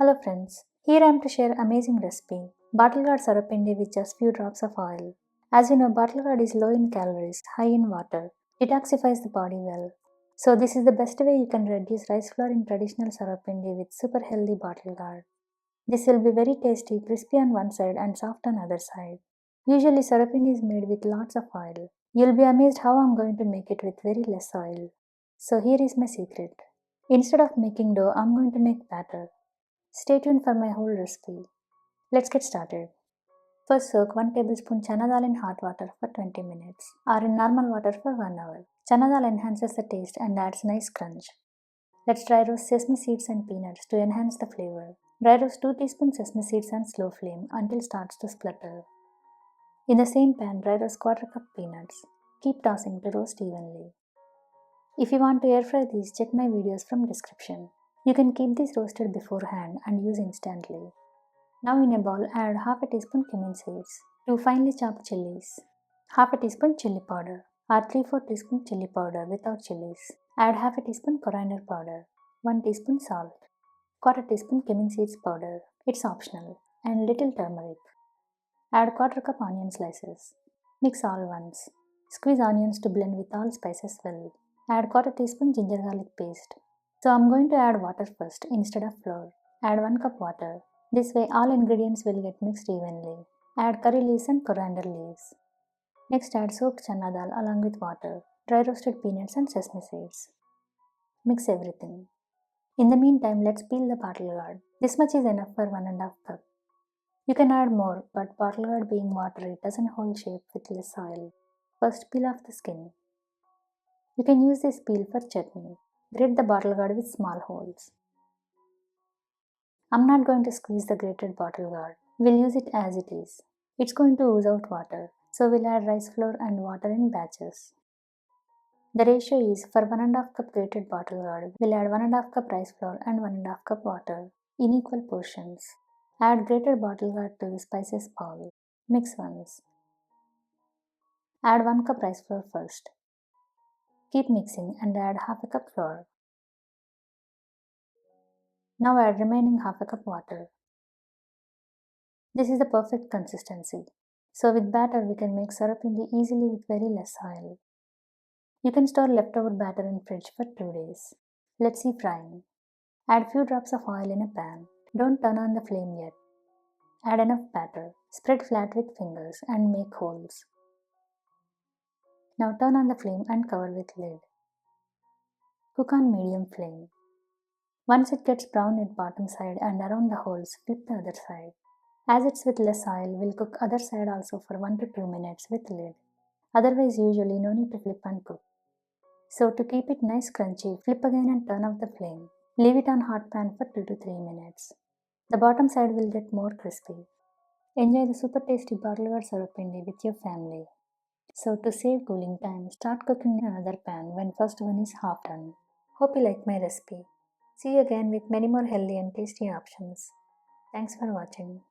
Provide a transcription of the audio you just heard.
Hello friends, here I am to share amazing recipe, bottle gourd Sarva Pindi with just few drops of oil. As you know, bottle gourd is low in calories, high in water, detoxifies the body well. So this is the best way you can reduce rice flour in traditional Sarva Pindi with super healthy bottle gourd. This will be very tasty, crispy on one side and soft on other side. Usually Sarva Pindi is made with lots of oil. You'll be amazed how I'm going to make it with very less oil. So here is my secret. Instead of making dough, I'm going to make batter. Stay tuned for my whole recipe. Let's get started. First soak 1 tablespoon chana dal in hot water for 20 minutes or in normal water for 1 hour. Chana dal enhances the taste and adds nice crunch. Let's dry roast sesame seeds and peanuts to enhance the flavor. Dry roast 2 teaspoons sesame seeds on slow flame until starts to splutter. In the same pan, dry roast 1/4 cup peanuts. Keep tossing to roast evenly. If you want to air fry these, check my videos from description. You can keep these roasted beforehand and use instantly. Now in a bowl, add half a teaspoon cumin seeds, 2 finely chopped chilies, half a teaspoon chili powder or 3/4 teaspoon chili powder without chilies. Add half a teaspoon coriander powder, 1 teaspoon salt, 1/4 teaspoon cumin seeds powder, it's optional, and little turmeric. Add 1/4 cup onion slices. Mix all once. Squeeze onions to blend with all spices well. Add 1/4 teaspoon ginger garlic paste. So I'm going to add water first instead of flour. Add 1 cup water. This way all ingredients will get mixed evenly. Add curry leaves and coriander leaves. Next add soaked chana dal along with water, dry roasted peanuts and sesame seeds. Mix everything. In the meantime, let's peel the bottle gourd. This much is enough for 1½ cup. You can add more, but bottle gourd being watery doesn't hold shape with less oil. First peel off the skin. You can use this peel for chutney. Grate the bottle gourd with small holes. I'm not going to squeeze the grated bottle gourd. We'll use it as it is. It's going to ooze out water, so we'll add rice flour and water in batches. The ratio is for 1½ cup grated bottle gourd, we'll add 1½ cup rice flour and 1½ cup water in equal portions. Add grated bottle gourd to the spices bowl. Mix once. Add 1 cup rice flour first. Keep mixing and add half a cup flour. Now add remaining half a cup water. This is the perfect consistency. So with batter we can make Sarva Pindi easily with very less oil. You can store leftover batter in fridge for 2 days. Let's see frying. Add few drops of oil in a pan. Don't turn on the flame yet. Add enough batter. Spread flat with fingers and make holes. Now turn on the flame and cover with lid. Cook on medium flame. Once it gets brown at bottom side and around the holes, flip the other side. As it's with less oil, we'll cook other side also for 1 to 2 minutes with lid. Otherwise usually no need to flip and cook. So to keep it nice crunchy, flip again and turn off the flame. Leave it on hot pan for 2 to 3 minutes. The bottom side will get more crispy. Enjoy the super tasty bottle gourd Sarva Pindi with your family. So to save cooling time, start cooking in another pan when first one is half done. Hope you like my recipe. See you again with many more healthy and tasty options. Thanks for watching.